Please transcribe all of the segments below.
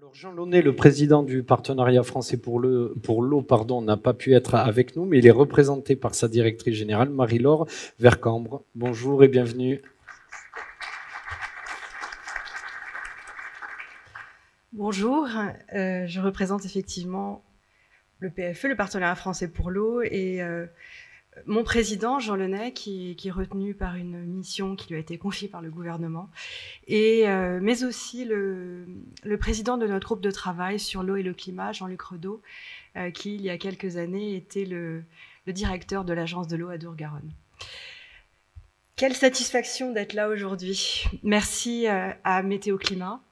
Alors Jean Launay, le président du partenariat français pour l'eau, n'a pas pu être avec nous, mais il est représenté par sa directrice générale, Marie-Laure Vercambre. Bonjour et bienvenue. Bonjour, je représente effectivement le PFE, le partenariat français pour l'eau, et mon président, Jean Launay, qui est retenu par une mission qui lui a été confiée par le gouvernement, mais aussi le président de notre groupe de travail sur l'eau et le climat, Jean-Luc Redeau, qui, il y a quelques années, était le directeur de l'agence de l'eau à Dour-Garonne. Quelle satisfaction d'être là aujourd'hui. Merci à Météo Climat,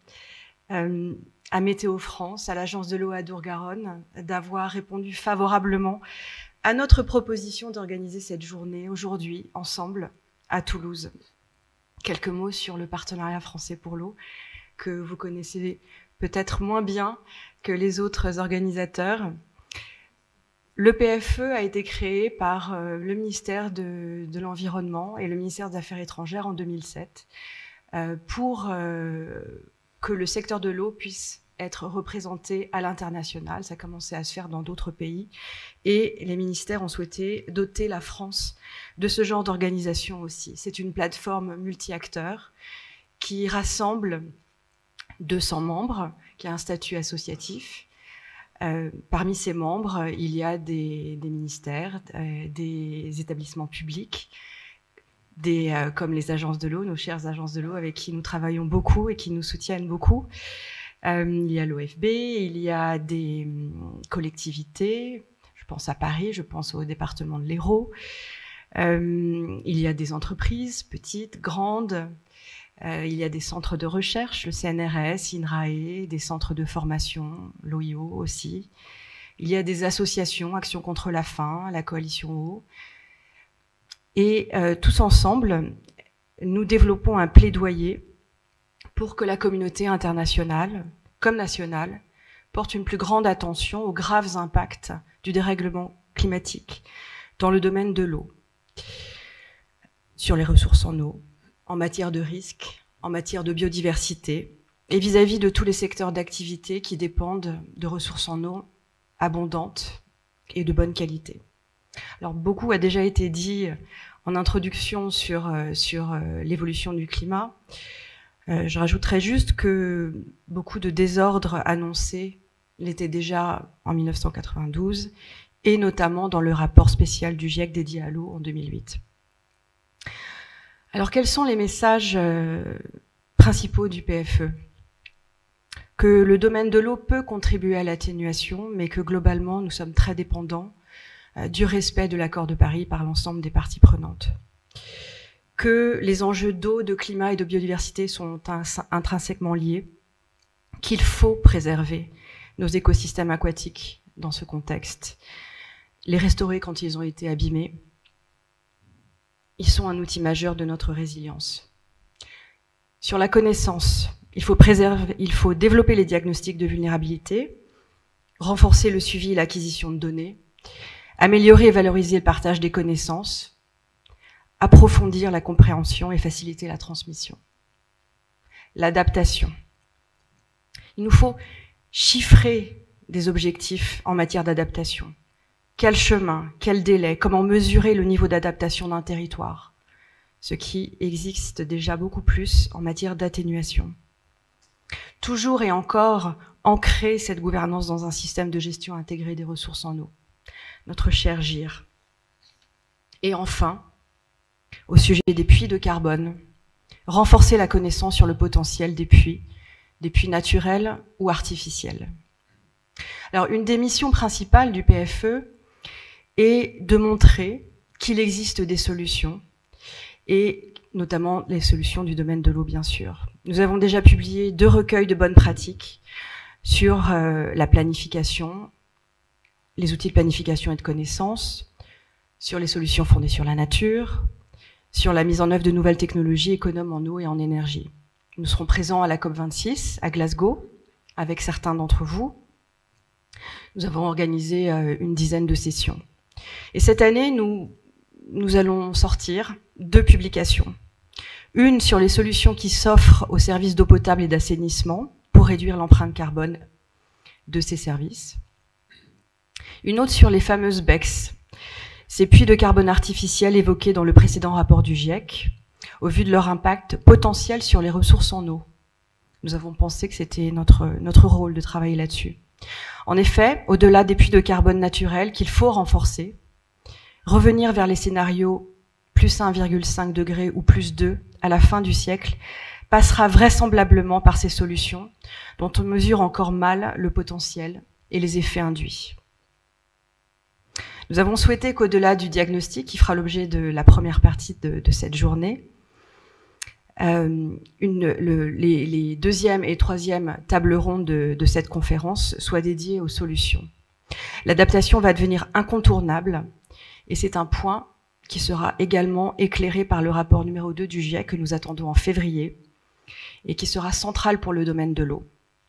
à Météo France, à l'agence de l'eau à Dour-Garonne, d'avoir répondu favorablement à notre proposition d'organiser cette journée aujourd'hui, ensemble, à Toulouse. Quelques mots sur le partenariat français pour l'eau, que vous connaissez peut-être moins bien que les autres organisateurs. Le PFE a été créé par le ministère de l'Environnement et le ministère des Affaires étrangères en 2007 pour que le secteur de l'eau puisse être représenté à l'international. Ça commençait à se faire dans d'autres pays. Et les ministères ont souhaité doter la France de ce genre d'organisation aussi. C'est une plateforme multi-acteurs qui rassemble 200 membres, qui a un statut associatif. Parmi ces membres, il y a des ministères, des établissements publics, comme les agences de l'eau, nos chères agences de l'eau avec qui nous travaillons beaucoup et qui nous soutiennent beaucoup. Il y a l'OFB, il y a des collectivités, je pense à Paris, je pense au département de l'Hérault. Il y a des entreprises, petites, grandes. Il y a des centres de recherche, le CNRS, INRAE, des centres de formation, l'OIO aussi. Il y a des associations, Action contre la faim, la Coalition Eau. Et tous ensemble, nous développons un plaidoyer pour que la communauté internationale, comme nationale, porte une plus grande attention aux graves impacts du dérèglement climatique dans le domaine de l'eau, sur les ressources en eau, en matière de risques, en matière de biodiversité, et vis-à-vis de tous les secteurs d'activité qui dépendent de ressources en eau abondantes et de bonne qualité. Alors, beaucoup a déjà été dit en introduction sur l'évolution du climat. Je rajouterais juste que beaucoup de désordres annoncés l'étaient déjà en 1992, et notamment dans le rapport spécial du GIEC dédié à l'eau en 2008. Alors, quels sont les messages principaux du PFE ? Que le domaine de l'eau peut contribuer à l'atténuation, mais que globalement, nous sommes très dépendants du respect de l'accord de Paris par l'ensemble des parties prenantes. Que les enjeux d'eau, de climat et de biodiversité sont intrinsèquement liés, qu'il faut préserver nos écosystèmes aquatiques dans ce contexte, les restaurer quand ils ont été abîmés. Ils sont un outil majeur de notre résilience. Sur la connaissance, il faut développer les diagnostics de vulnérabilité, renforcer le suivi et l'acquisition de données, améliorer et valoriser le partage des connaissances, approfondir la compréhension et faciliter la transmission. L'adaptation. Il nous faut chiffrer des objectifs en matière d'adaptation. Quel chemin, quel délai, comment mesurer le niveau d'adaptation d'un territoire, ce qui existe déjà beaucoup plus en matière d'atténuation. Toujours et encore ancrer cette gouvernance dans un système de gestion intégrée des ressources en eau, notre cher GIR. Et enfin, au sujet des puits de carbone, renforcer la connaissance sur le potentiel des puits naturels ou artificiels. Alors, une des missions principales du PFE est de montrer qu'il existe des solutions, et notamment les solutions du domaine de l'eau, bien sûr. Nous avons déjà publié 2 recueils de bonnes pratiques sur la planification, les outils de planification et de connaissance, sur les solutions fondées sur la nature, sur la mise en œuvre de nouvelles technologies économes en eau et en énergie. Nous serons présents à la COP26 à Glasgow avec certains d'entre vous. Nous avons organisé une dizaine de sessions. Et cette année, nous allons sortir 2 publications. Une sur les solutions qui s'offrent aux services d'eau potable et d'assainissement pour réduire l'empreinte carbone de ces services. Une autre sur les fameuses BECS, ces puits de carbone artificiels évoqués dans le précédent rapport du GIEC, au vu de leur impact potentiel sur les ressources en eau. Nous avons pensé que c'était notre rôle de travailler là-dessus. En effet, au-delà des puits de carbone naturels qu'il faut renforcer, revenir vers les scénarios plus 1,5 degré ou plus 2 à la fin du siècle passera vraisemblablement par ces solutions dont on mesure encore mal le potentiel et les effets induits. Nous avons souhaité qu'au-delà du diagnostic, qui fera l'objet de la première partie de cette journée, les deuxième et troisième tables rondes de cette conférence soient dédiées aux solutions. L'adaptation va devenir incontournable et c'est un point qui sera également éclairé par le rapport numéro 2 du GIEC que nous attendons en février et qui sera central pour le domaine de l'eau.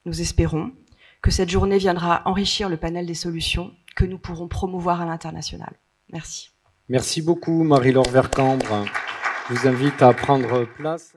Nous espérons que cette journée viendra enrichir le panel des solutions que nous pourrons promouvoir à l'international. Merci. Merci beaucoup, Marie-Laure Vercambre. Je vous invite à prendre place.